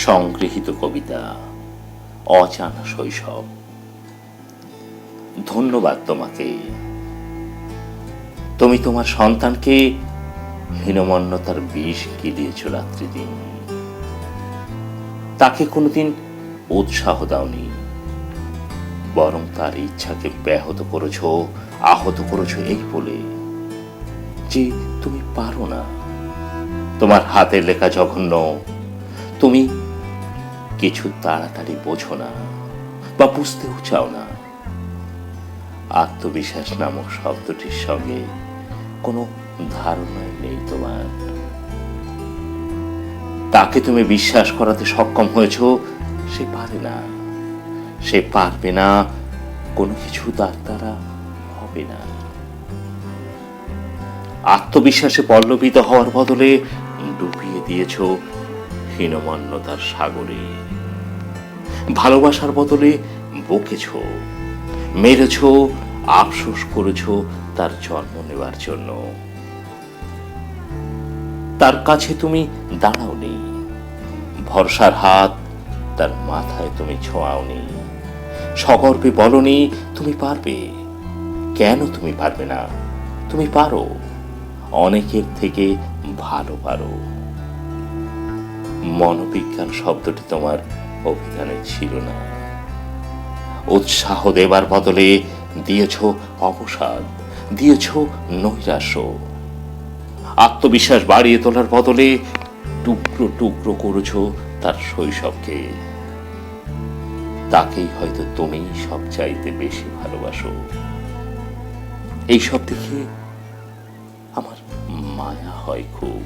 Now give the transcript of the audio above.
সংগৃহীত কবিতা অজানা শৈশব। ধন্যবাদ তোমাকে। তুমি তোমার সন্তানকে হীনমন্যতার বিষ গিলিয়েছ রাত্রিদিন। তাকে কোনোদিন উৎসাহ দাওনি, বরং তার ইচ্ছাকে ব্যাহত করেছ, আহত করেছ এই বলে যে তুমি পারো না। তোমার হাতের লেখা জঘন্য। তুমি কিছু তাড়াতাড়ি বোঝো না বা বুঝতেও চাও না। আত্মবিশ্বাস নামক শব্দটির সঙ্গে কোনো ধারণাই নেই তোমার। তাকে তুমি বিশ্বাস করাতে সক্ষম হয়েছ সে পারে না, সে পারবে না, কোনো কিছু তার দ্বারা হবে না। আত্মবিশ্বাসে পল্লবিত হওয়ার বদলে ডুবিয়ে দিয়েছ হীনমন্যতার সাগরে। ভালোবাসার বদলে বকেছ, মেরেছ, আফসোস করেছ তার জন্ম নেওয়ার জন্য। তার কাছে তুমি দাঁড়াওনি, ভরসার হাত তার মাথায় তুমি ছোঁয়াওনি। সগর্বে বলনি তুমি পারবে। কেন তুমি পারবে না? তুমি পারো, অনেকের থেকে ভালো পারো। মনোবিজ্ঞান শব্দটি তোমার অভিধানে ছিল না। উৎসাহ দেবার বদলে দিয়েছ অবসাদ, দিয়েছ নৈরাশ্য। আত্মবিশ্বাস বাড়িয়ে তোলার বদলে টুকরো টুকরো করেছ তার শৈশবকে। তাকেই হয়তো তুমি সব চাইতে বেশি ভালোবাসো। এইসব দেখে আমার মায়া হয় খুব।